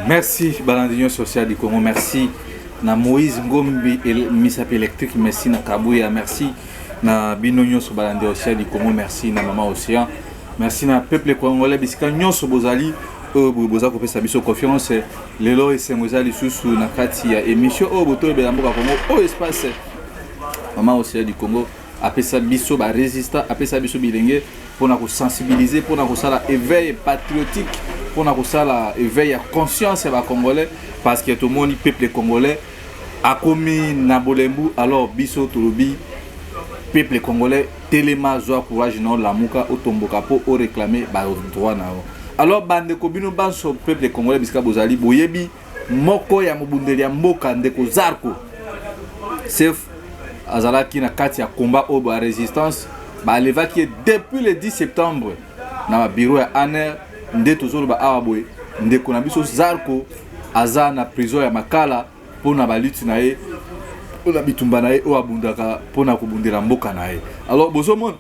Merci Balandinho Social du Congo, merci na Moïse Ngombi et Misapi électrique, merci na Kabouya, merci na Binonyo sur Balandinho Social du Congo, merci na Maman Océan, merci na peuple congolais bisika nyonso bozali boza ko pesa biso confiance lelo esengozali susu na kati ya émission boto be mboka Congo espace Maman Océan du Congo apesa biso ba résistant apesa biso bilenge pour na ko sensibiliser pour na ko sala éveil patriotique pour na ko sala éveil ya conscience ya ba congolais parce que tout le monde peuple congolais a commis na bolembu alors biso tolobi peuple congolais telema joie courage non lamuka otomboka po o réclamer ba droit na o alors bande ko bino banso peuple congolais biska bozali boyebi moko ya mobundeli ya mboka ndeko Zarko chef azalaki na kati ya combat au ba résistance ba levaki depuis le 10 septembre na ba bureau ya ANR ndeto zolo ba awaboy ndeko na biso Zarko aza na prison ya Makala pona ba lutte na ye pona bitumba na ye o abundaka pona kobundela mboka na ye alors bozomona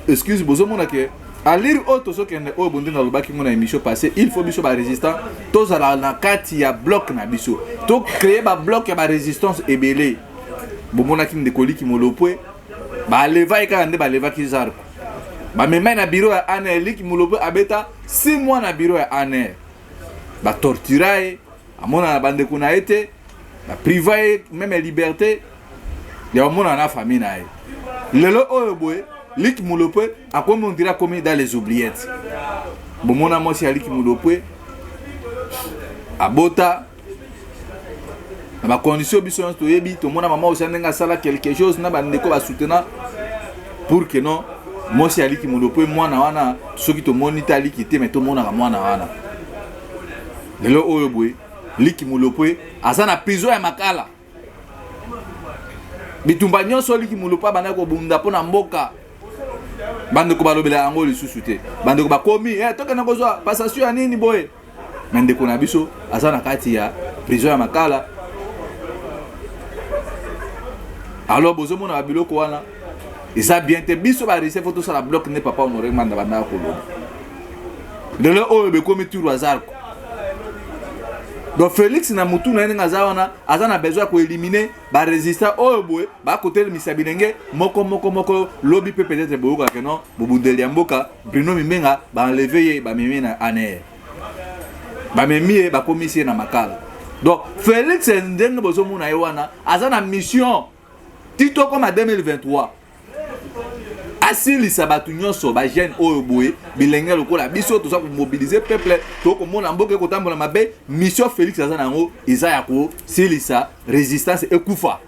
excuse bozomona ke à lire auto so kende o bundela lobaki mona émission passée il faut biso ba résistant tous ala na kati ya bloc na biso to créer ba bloc ya ba résistance ebele bomona ki ndeko liki molopwe ba leva eka nde ba leva ki Zarko ba mema na bureau ya ANR liki molopwe abeta 6 mois na bureau ya ANR ba torturer amona na bande kuna été ba privé même liberté ya amona na famille na ye lelo oyo boye liki molopwe akomi on dira comme dans les oubliettes bomona mosi ya liki molopwe abota na ba condition biso to yebi to mona mama osandenga sala quelque chose na bande ko ba soutenir pour que non mosi ya liki molopwe mwana wana soki to monita liki te mais to mona ka mwana wana lelo oyo boye liki molopwe aza na prison ya Makala bitumba nyonso liki molopwe bana ko bunda pona mboka bande ko balobela yango lisusu te bande ko bakomi toka na kozwa passation ya nini boye mende ko na biso aza na kati ya prison ya Makala alors bozomona ba biloko wana eza bien te biso ba rese photo sala bloc ne papa honoré manda banda ko lobo lelo oyo be komi turu Zarko donc Félix na mutu na ndenga zawana azana besoin ko éliminer ba résistant oyo boye ba côté le misabilenge moko lobby peut peut-être boyoka que non bobundeli mboka Bruno Mimenga ba enlever ba mimi na ANR ba mimi ba commissaire na Makala donc Félix ndenge bozomuna yewana azana mission tito comme en 2023 asili sabatu nyonso ba jeune oyo boye bilenge lokola biso to sa ko mobiliser peuple to ko mona mboke ko tambola mabe mission Félix azana ngo iza ya ko silisa résistance ekufa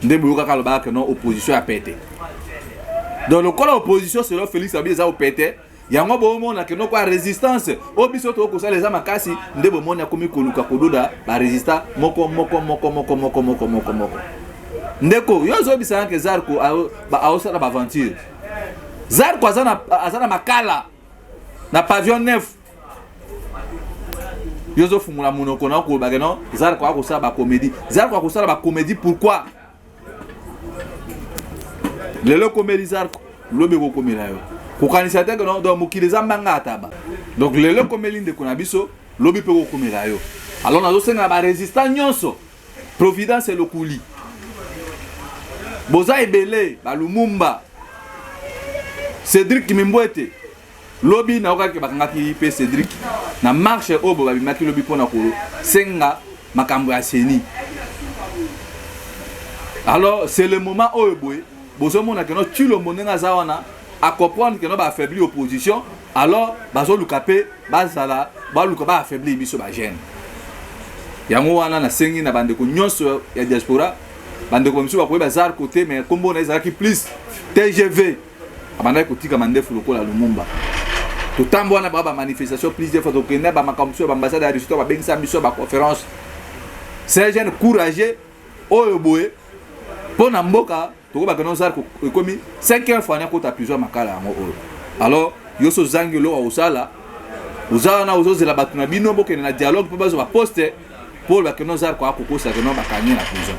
ndebo yoka kaloba que non opposition a pété donc lokola opposition c'est Félix abi za o pété yango bo mona que non quoi résistance o biso to ko sa les amakasi ndebo mona komi koluka kododa ba résistant moko ndeko yozo bisanga ke Zarko ba aosala ba aventure Zarko azana Makala na pavillon 9 yozo fungula monoko na ko ba non Zarko akosala ba comédie Zarko akosala ba comédie pourquoi lelo comédie Zarko lobe ko komela yo ko kanisa te que non donc mukiliza mbanga ataba donc lelo comédie ndeko na biso lobe pe ko komela yo alors nazo senga ba résistant nyonso Providence et le Kouli Boza ebele ba Lumumba Cédric Mimbwete lobby na okaki bakangaki pe Cédric na marche obo ba bimaki lobby pona ko senga makambo ya seni alors c'est le moment oyo boy bozo mona que no tulo monenga zawana a comprendre que no ba affaiblir opposition alors bazo lukape bazala ba luka ba affaiblir biso ba jeune yango wana na sengi na bande ko nyonso ya diaspora bande ko misuba ko ba Zarko côté mais kombo na ezaki plus TGV abanda ko tika mandefu lokola Lumumba to tambo wana ba manifestation plusieurs fois to kenda ba makamso ba ambassade ya Russie ba bengisa biso ba conférence c'est jeune courageux oyo boye pona mboka to ba kana Zarko komi 5e fois na ko ta plusieurs Makala yango oyo alors yoso zangi lo osala uzana uzozela batuna bino boke na dialogue po bazo ba poste pour ba kana Zarko akokosa que non ba kanya na prison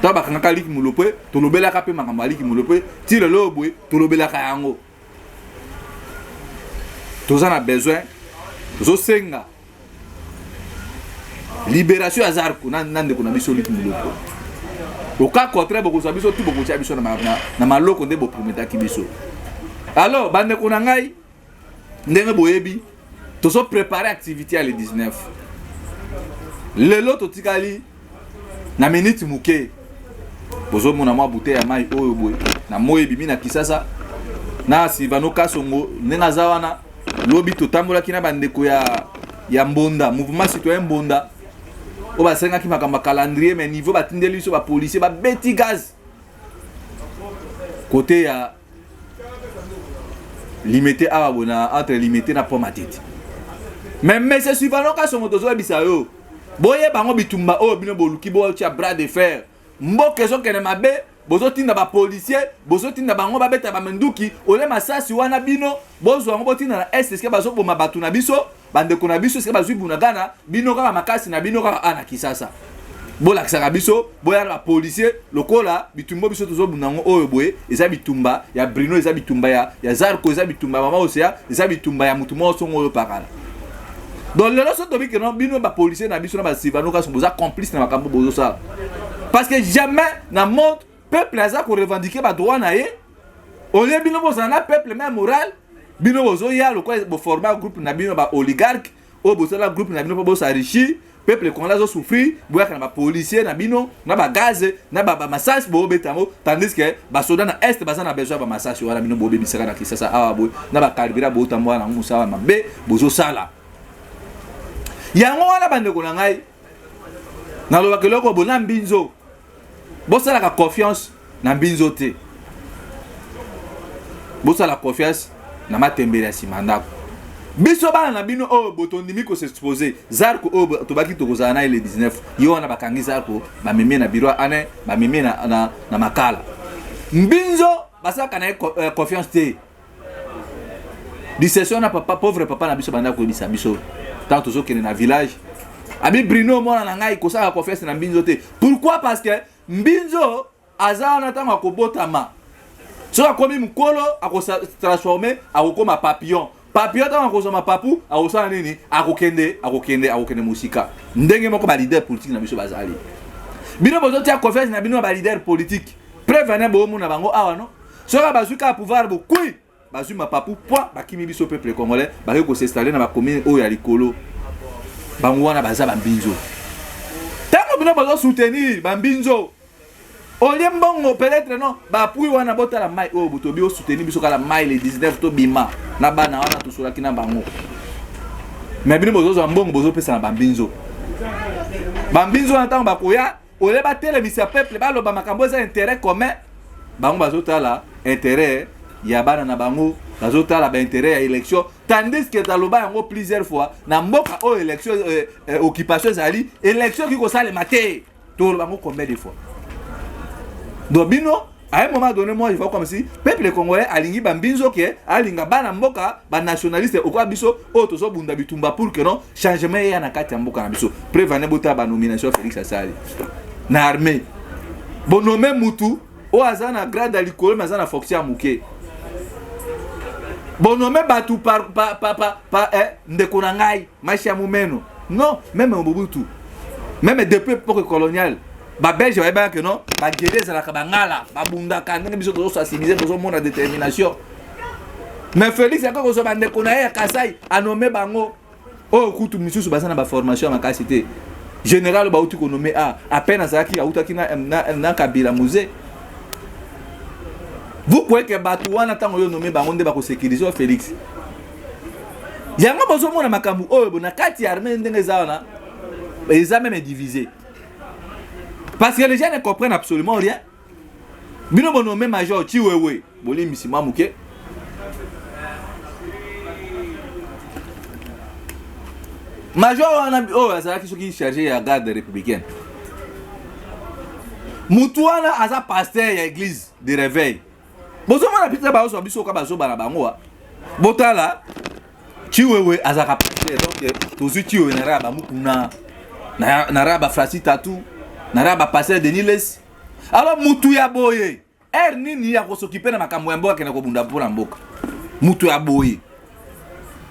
to ba kanga liki mulopwe to lobela ka pe makamba liki mulopwe ti le lobwe to lobela ka yango to za na besoin zo senga libération ya Zarko nande ko na biso litu muloko au cas contraire beaucoup ça biso tout beaucoup ça biso na maloko nde bo prometa ki biso. Alors bande ko na ngai ndenge boyebi to so préparer activité à le 19 lelo to tikali na minute muke bozo mona mwa bouteille ya mai oyo boye na moyebi mina kisasa na Sylvano Kasongo ndenga zawana lobi to tambola kina bandeko ya mbonda mouvement citoyen mbonda o ba senga ki makamba calendrier mais niveau batindeli so ba policier ba beti gaz côté ya limité à bona entre limité na pomatite mais c'est Sylvano Kasongo to zo bisa yo boye bango bitumba o bino boluki bo tia bras de fer mboke zo kene mabe bozo tinda ba policier bozo tinda bango ba beta ba menduki ole masasi wana bino bozo ngo botinda na est que bazo boma batu na biso bande ko na biso que bazo buna gana bino kaka makasi na bino kaka ana kisasa bola kisaka biso boya ba policier lokola bitumbo biso tozo bunango oyo boye eza bitumba ya Bruno eza bitumba ya Zarko eza bitumba mama Osea eza bitumba ya mutu mo songo oyo pakala. Donc le loso tobi que non bino ba policier na biso na ba Sylvano Kasongo boza complice na makambo bozo ça parce que jamais na monde peuple aza ko revendiquer ba droit na ye ole bino boza na peuple même moral bino bozo ya lo ko bo former groupe na bino ba oligarque o bozo la groupe na bino bo s'enrichir peuple congolais zo souffrir boya kana ba policier na bino na ba gaz na ba massage bo betamo tandis que ba soda na est baza na besoin ba massage wala bino bo bebisaka na kisasa awa bo na ba carburant bo tambo na musa wa mabe bozo sala yango wana bande ko na ngai na lo bakeloko bona mbinzo bosala ka confiance na mbinzo te bosala confiance na matembele ya simandako biso bana na bino o botondimi ko s'exposer Zarko o to baki to kozana na le 19 yo wana bakangi Zarko ba meme na biro ane ba meme na makala mbinzo basaka na confiance te discession na papa pauvre papa na biso banda ko bisa biso tant to zo kene na village abi Bruno mona na ngai ko sala confiance na mbinzo te pourquoi parce que mbinzo azana tango akobotama so akomi mukolo akosa transformer akokoma papillon tango akosoma papu akosala nini akokende musika ndenge moko ba leader politique na biso bazali bino bozo tia confiance na bino ba leader politique prévenez bo mona bango awa no so ka bazuka pouvoir bo kui bazui mapapu point bakimi biso peuple congolais ba ko s'installer na ba commune oyo ya likolo bango wana baza ba mbinzo tango bino bozo soutenir ba mbinzo olie mbongo peut-être non ba pui wana botala mai o botobi o soutenir biso kala mai le 19 to bima na bana wana to sola kina bango mais bino bozo mbongo bozo pesa na bambinzo na tango bakoya ole ba telemisa peuple ba loba makambo za intérêt commun bango bazotala intérêt ya bana na bango bazotala ba intérêt ya élection tandis que taloba yango plusieurs fois na mboka o élection occupation zali élection qui ko sale maté to bango combien de fois. Donc bino à un moment donné moi je vois comme si peuple congolais alingi bambinzo ke alinga bana mboka ba nationaliste okwa biso o tozo bunda bitumba pour que non changement ya na kati ya mboka na biso prévenez bota ba nomination Félix Asali na armée bon nommé mutu o azana grade à l'école mais azana fonction muke bon nommé batu par ndeko na ngai maisha mumeno non même Mobutu même depuis époque coloniale ba belge ba que non ba guerrier za la kabangala ba bunda ka ndenge biso tozo assimiler tozo mona détermination mais Félix akoko so bande ko na ya Kasai a nommé bango o kutu misusu basana ba formation makasi te général ba uti ko nommé à peine azaki autaki na Kabila musée. Vous pouvez que batu wana tango yo nommé bango nde ba ko sécuriser Félix yango bozo mona makambu o bona kati armée ndenge za wana ils ont même divisé. Parce que les gens ne comprennent absolument rien. Bino bon nommé major Chiwewe, boli misima muke. Major oh azala kiso ki chargé ya garde républicaine. Mutuana aza pasteur ya église de réveil. Bozo mona pita ba so biso ka ba so bana bango wa. Botala Chiwewe azaka pasteur donc tozu Chiwewe na raba mukuna na raba Frasi Tatou. Naraba passer de Niles. Alors mutu ya boye. Nini ya ko s'occuper na makambo ya mboka na ko bunda pour mboka. Mutu ya boye.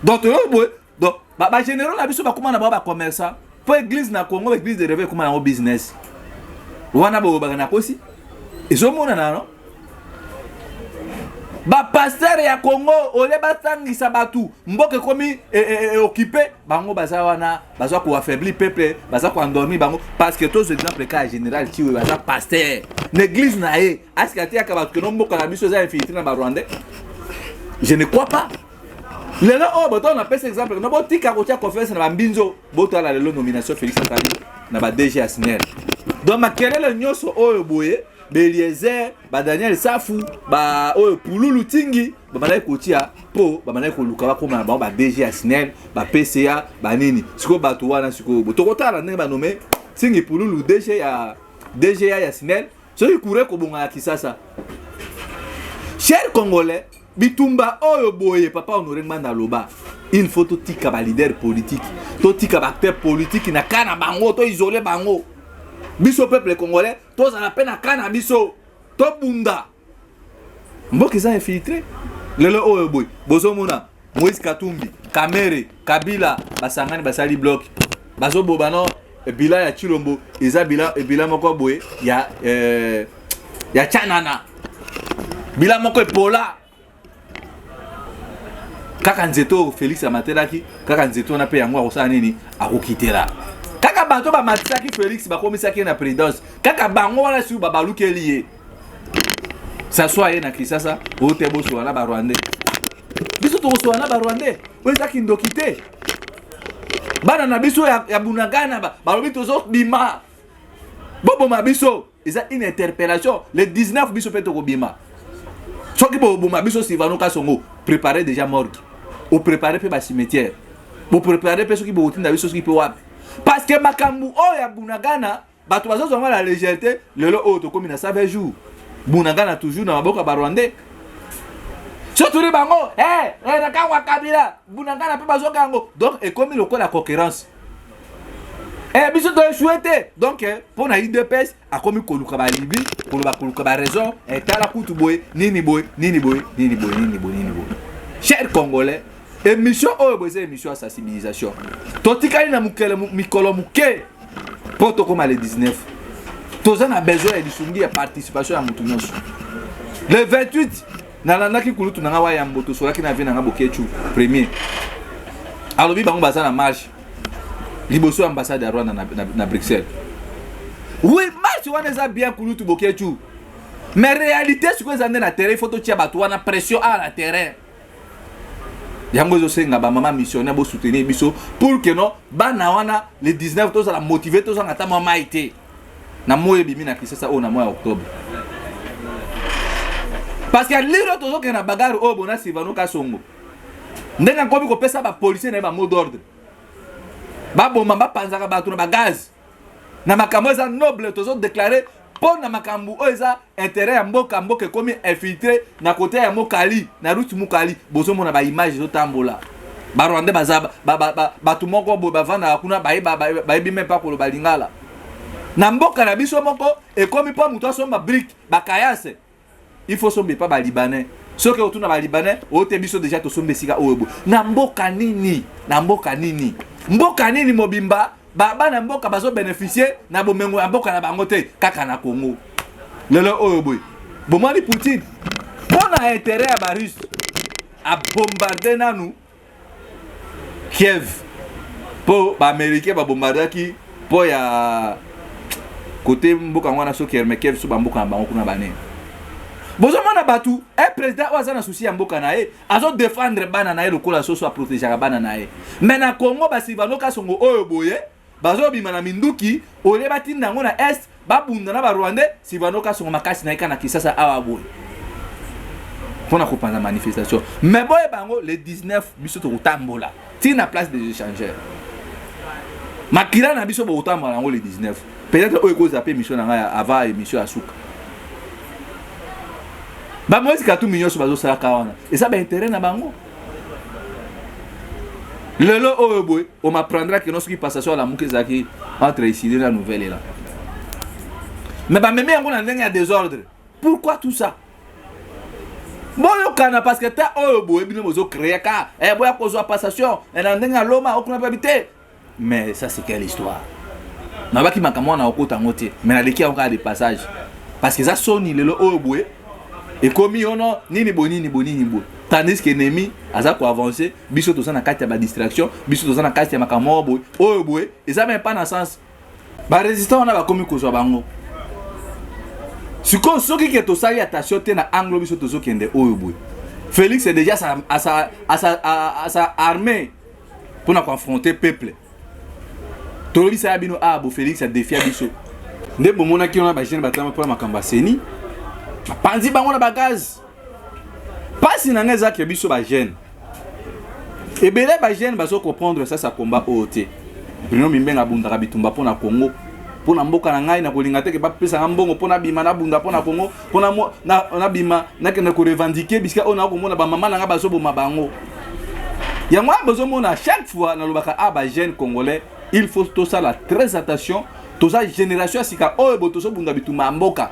Donc yo boye. Donc ba généraux la biso ba comment na ba commerçant. pour l'église na Congo, l'église de réveil comme un business. Wana bo bagana kosi. Ils mona na non. Ba pasteur ya Congo ole batangisa batu mboke komi occupé bango baza wana baza ko affaiblir peuple baza ko endormir bango parce que tous exemple cas général ti baza pasteur l'église na ye askati akaba que no mboka na biso za infiltré na ba Rwandais. Je ne crois pas. Lelo oh boto on appelle cet exemple no boti ka ko tia conférence na mbinzo boto la lelo nomination Félix Atali na ba DG Asnel. Donc makelele nyoso oyo boye Beliezer, ba Daniel Safu, ba oyo Pululu Tingi, ba malai kotia po, ba malai ko luka koma ba DG Asnel, ba PCA, ba nini. Siko batu wana siko botokota la ndenge ba nommé Tingi Pululu DG ya Asnel, so ikure ko bonga Kisasa. Cher Congolais, bitumba oyo boye papa Honoré Nganda loba. Il faut to tika ba leader politique, to tika ba acteur politique na kana bango to isoler bango. Biso peuple congolais, tous à la peine à Kana biso, to bunda. Mboka za infiltré. Lelo oyo boy, bozomona Moïse Katumbi, Kamere, Kabila, basangani basali bloc. Bazo bobano bila ya Chilombo, eza bila moko boy ya Chanana. Bila moko Pola. Kaka nzeto Félix Amateraki, kaka nzeto na pe yango akosala nini akokitela. Kaka bato ba matisaki Félix ba komisaki na présidence. Kaka bango wala su ba balukeli ye. Ça soit ye na Kisasa, otebo so na ba Rwandais. Biso to so na ba Rwandais. Weza kindokite. Bana na biso ya Bunagana ba lobi tozo bima. Bobo mabiso, eza une interpellation le 19 biso peto ko bima. Soki bobo mabiso Sylvano Kasongo préparer déjà morgue. Ou préparer pe ba cimetière. Bo préparer pe soki bo utinda biso soki pe wapi. Parce que makambu oya Bunagana bato bazo la légèreté lelo o to komi na save jour Bunagana toujours na maboka ba Rwandais surtout les bango na kangwa Kabila Bunagana pe bazo kango donc et comme le la concurrence biso to souhaité donc pour na IDPS a komi koluka ba Libye koluka ba raison et tala kutu boy nini boy chers Congolais. Émission c'est émission à sensibilisation. Totikali na mukele mikolo muke. Poto comme le 19. Toza na besoin de sungi ya participation ya mutu nyonso. Le 28 na landaki kulutu na ngawa ya mboto solaki na vina ngabo kechu premier. Alobi bango baza na marche. Liboso ambassade ya Rwanda na Bruxelles. Oui, marche wana za bien kulutu bokechu. Mais réalité ce que zande na terrain photo tia bato wana pression à la terrain. Yango zo senga ba mama missionnaire bo soutenir biso pour que non bana wana le 19 to ça motiver to ça ngata mama été na moye bimi na Kisasa o na mois octobre parce que liro to zo ke na bagarre o bona Sylvano Kasongo ndenga kobi ko pesa ba policier na ba mot d'ordre ba bomba ba panzaka ba tuna ba gaz na makambo za noble to zo déclarer pour na makambu oza intérêt ya mboka komi infiltré na côté ya Mokali na route Mokali bozo mona ba image zo tambola ba Rwandais bazaba ba tout moko bo bavanda kuna ba ebi même pas ko ba lingala na mboka na biso moko et komi pas muto somba brique ba kayase il faut somber pas ba libanais ce que autour na ba libanais o te biso déjà to sombe sika oebo na mboka nini mobimba baba na mboka bazo bénéficier na bomengo ya mboka na bango te kaka na Congo lelo oyo boy bomani Poutine pona intérêt ya ba russe a bombarder nanu Kiev po ba américain ba bombardaki po ya côté mboka ngwana so Kiev so ba mboka na bango kuna bane bozo mona batu président oza na souci ya mboka na ye azo défendre bana na ye lokola so a protéger bana na ye mais na Congo ba Sylvano Kasongo oyo boye bazo bima na minduki ole batinda ngo na est babunda na ba Rwandais Sylvano Kasongo makasi na ikana Kisasa awa boy pona ko panda manifestation mais boye bango le 19 biso to kotambola tina place des échangeurs makila na biso bo kotambola ngo le 19 peut-être oyo ko zapper mission na nga avant émission asuka ba Moïse Katumbi nyoso bazo sala kawana et ça ba intérêt na bango. Lelo oyo boy, on m'apprendra que lorsqu'il passe sur la Mukezaki entre ici la nouvelle là. Mais bah même on a un désordre. Pourquoi tout ça? Bon le kana parce que ta oyo boy bino mozo créer ka boya kozo passation et na ndenga loma okuna babité. mais ça c'est quelle histoire. Na baki makamwa na okota ngote mais na leki encore des passages parce que ça soni le oyebwe et komi ono nini boni tandis que ennemi aza ko avancer biso to na kati ya ba distraction biso to na kati ya makamwa oyebwe et ça même pas dans sens ba résistant on a ba komi ko so bango siko soki ke to sali attention te na anglo biso to zo kende oyebwe Félix est déjà à sa armée pour na confronter peuple. Tolobi sa bino abo Félix a défié biso. Nde bomona ki on a ba jeune batama pour makamba seni. Ba panzi bango na bagaz. Pasi na ngeza ke biso ba jeune. Et belé ba jeune bazo comprendre ça combat OT. Bruno Mimbenga bundaka bitumba pour na Congo. Pour na mboka na ngai na kolinga te ke ba pesa mbongo pour na bima na bunda pour na Congo pour na bima na ke na ko revendiquer biska on a ko mona ba mama na nga bazo boma bango. Ya moi besoin mona chaque fois na lobaka aba jeune congolais il faut tout ça la très attention tout ça génération sika o boto so bunda bitumba mboka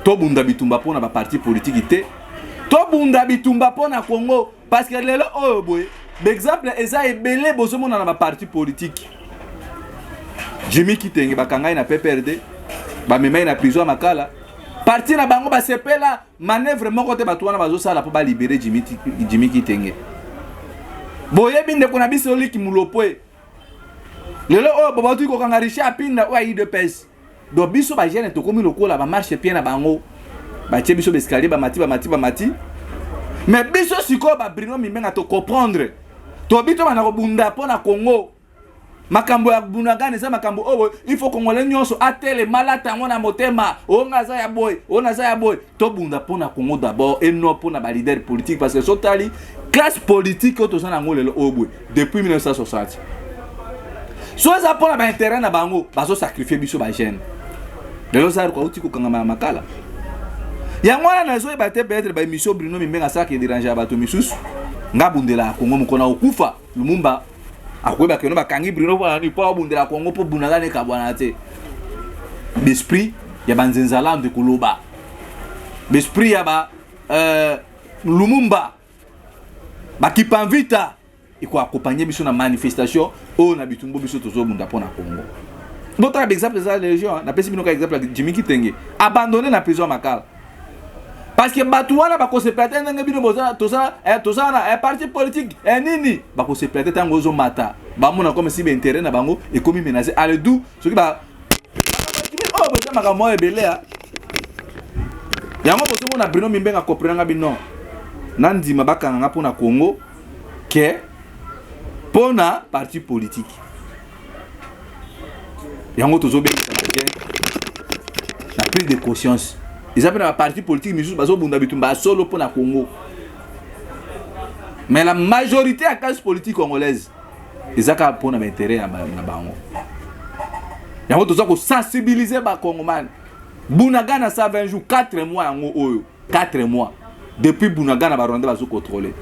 to bunda bitumba pour na ba parti politique té to bunda bitumba pour na Congo parce que lelo o boy d'exemple eza ebele besoin mona na ba parti politique. Jimmy Kitenge bakangai na PPRD ba memai na prison makala parti na bango ba sepela manœuvre moko te batwana bazo sala pour ba libérer Jimmy Kitenge boye binde kuna biso liki mulopwe lelo o baba tu ko kangarisha pinda wa ide pes do biso ba jeune to komi lokola ba marche pied na bango ba tie biso escalier ba mati mais biso siko ba Bruno Mimbenga to comprendre to bito bana ko bunda pona Congo makambo ya bunagane za makambo obo il faut congolais nyonso atele malata ngona motema ongaza ya boy to bunda pona Congo d'abord et non pona ba leader politique parce que sotali classe politique to sana ngolelo obo depuis 1960 so za pona ba intérêt na bango bazo sacrifier biso ba jeune lelo za ko uti ko kanga makala ya ngwana na zo ba te peut-être ba émission Bruno Mimbenga ça qui dérange ba to misusu ngabundela Congo mukona okufa Lumumba akweba ke no bakangi Bruno pour ni pa bundela Congo pour bunagane ka bwana te l'esprit ya banzenzala de koloba l'esprit ya ba Lumumba bakipamvita iko accompagner biso na manifestation o na bitumbo biso tozo bunda pona Congo. D'autres exemple za légion na pesi bino ka exemple Jimmy Kitenge abandonné na prison makala parce que batuana ba ko se plater ndenge bino boza toza na parti politique nini ba ko se plater tango zo mata ba mona comme si be intérêt na bango et comme menacer ale dou ce qui ba oh boza makamo ebelea yango bozo mona Bruno Mimbenga comprendre bino nandima bakanga pona Congo ke pona parti politique yango tozo be la prise de conscience. Ils appellent la partie politique, mais juste solo pour la Congo. Mais la majorité de la classe politique congolaise, ils ont un intérêt à Bango. Il y a besoin de sensibiliser les Congolais. Bunagana, ça 20 jours, 4 mois, 4 mois. Depuis Bunagana, ils ont contrôlé.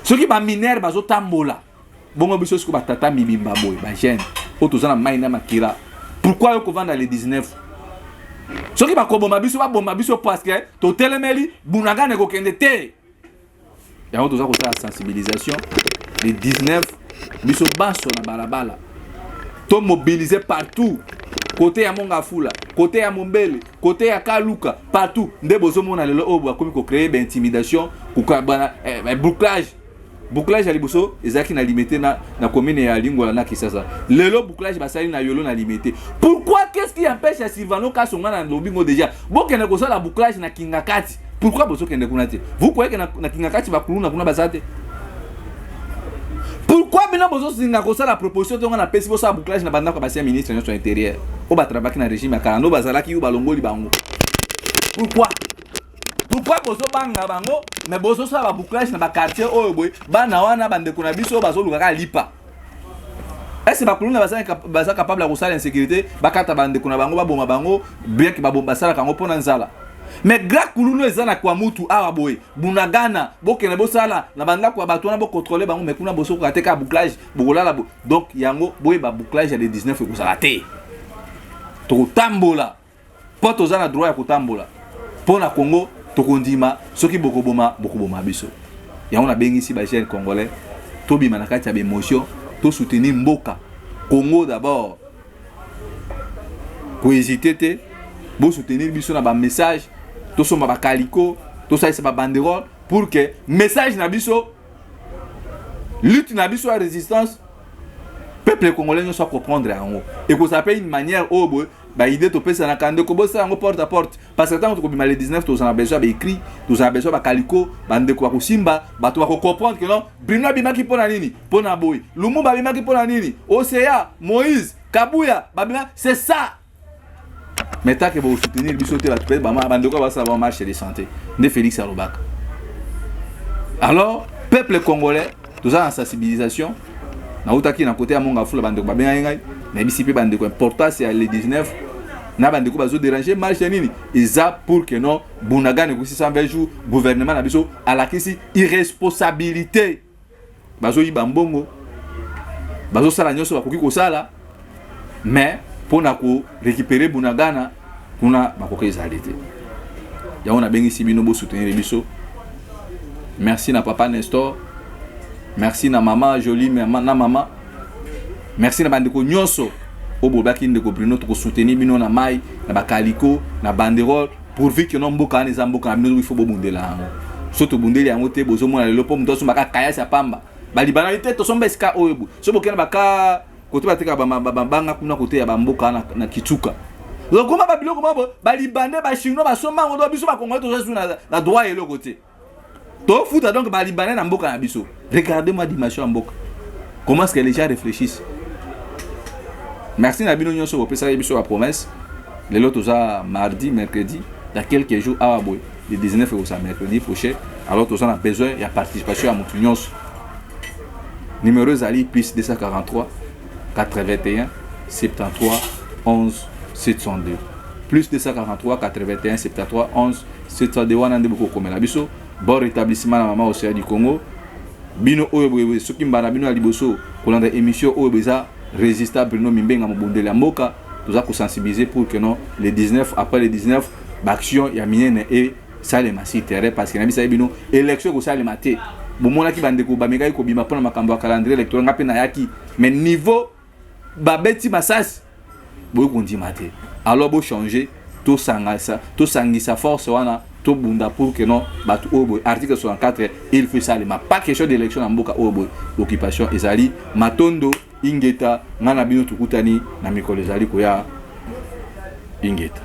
Ceux qui sont mineurs, ils ont tambola. Bongo biso ko batata mibimba boy, ba jeune. Otozana maina makira. Pourquoi ils vendent dans les 19? Ce qui va bomba biso parce que to telemeli bunagane ko kende te. Ya on doit faire la sensibilisation les 19 biso baso na balabala. To mobiliser partout. Côté ya Mongafula, côté ya Mombele, côté ya Kaluka, partout. Nde bozo mona lelo obo akomi ko créer ba intimidation, ko bana bouclage. Bouclage ali boso ezaki na limité na commune ya Lingwala na Kisasa. Lelo bouclage basali na yolo na limité. Pourquoi qu'est-ce qui empêche à Sylvano Kasonga na lobingo déjà? Bokene ko sala bouclage na Kingakati. Pourquoi boso kende kuna te? Vous croyez que na Kingakati ba kuluna kuna basate? Pourquoi bino boso singa ko sala proposition to na pesi boso bouclage na banda ko basia ministre de l'intérieur? O ba travailler na régime Kalando bazalaki yu balongoli bango. Pourquoi boso banga bango mais boso sa ba bouclage na ba quartier oyo boy bana wana bande kuna biso bazo lukaka lipa est-ce ba kuluna basa capable de resala insécurité bakata bande kuna bango baboma bango bien que babomba sala kango pona nzala mais gra kuluna ezana kwa mutu awa boy bunagana bokene bosala na banda kwa bato na bo contrôler bango mais kuna boso ko ateka bouclage bokolala donc yango boy ba bouclage ya de 19 ko sala te to tambola poto zana droit ya kotambola pona Congo tokondima soki bokoboma biso ya on a bengi si ba jeune congolais to bima na kati ya émotion to soutenir mboka Congo d'abord. Pour hésiter, pour soutenir biso na ba message, tout ça ba calico, tout ça c'est ba banderole pour que message na biso lutte na biso à résistance peuple congolais ne soit comprendre en haut et que ça peut une manière au bah idée to pesa na kande ko bossa en porte à porte parce que tant que le 19 tous en a besoin écrit tous en a besoin ba calico bande ko ko simba ba to ko comprendre que non Bruno bimaki pona nini pona boy Lumumba bimaki pona nini Osea Moïse Kabuya babina c'est ça. Mais tant que vous soutenir biso te la tupé ba bande ko ba ça va marcher de santé de Félix Alobaka. Alors peuple congolais tous en sensibilisation na utaki na côté ya monga fula bande ko ba benga ngai na bisi pe bande ko important c'est le 19 na bande ko bazo déranger marche nini eza pour que non bunaga ne ko 620 jours gouvernement na biso à la kisi irresponsabilité bazo yi bambongo bazo sala nyoso ba koki ko sala mais pour na ko récupérer bunagana kuna ba ko ezalité ya on a bengi sibino bo soutenir biso. Merci na papa Nestor, merci na maman Jolie na maman, merci na bande ko nyonso au bobaki ndeko Bruno to soutenir bino na mai na bakaliko na banderole pourvu que non mboka na zamboka na bino il faut bobundela yango soto bundeli yango te bozo mona lelo po mtoso maka kaya sa pamba bali banalité to somba ska oyebu so bokena baka kote bateka banga kuna kote ya bamboka na Kitsuka lokoma ba biloko mabo bali bande ba chinois ba somba ngo biso ba Congolais to na droit et le côté to futa donc bali bande na mboka na biso. Regardez-moi dimension en mboka comment est-ce que les gens réfléchissent. Merci na bino nyonso bo pesa biso la promesse les lots mardi mercredi dans quelques jours à Aboy le 19 et au mercredi prochain alors tous on a besoin il y a participation à mutu nyonso numéro zali plus 243 81 73 11 702 plus 243 81 73 11 702 wana nde boko komela biso bon rétablissement na maman Océan du Congo bino oyo boye soki mbana bino ya liboso kolanda émission oyo beza résistable no mimbenga mobondela mboka toza ko sensibiliser pour que non les 19 après les 19 action ya minene et ça les massi terrain parce que na bisa bino élection ko ça les maté bomona ki bande ko bameka ko bima pona makambo ya calendrier électoral ngape na yaki mais niveau babeti masas boy ko ndi maté alors bo changer to sangasa to sangisa force wana to bunda pour que non batu obo article 64 il fait ça les ma pas question d'élection na mboka obo occupation ezali matondo ingeta ngana bino tukutani na mikolo ezali ko ya ingeta.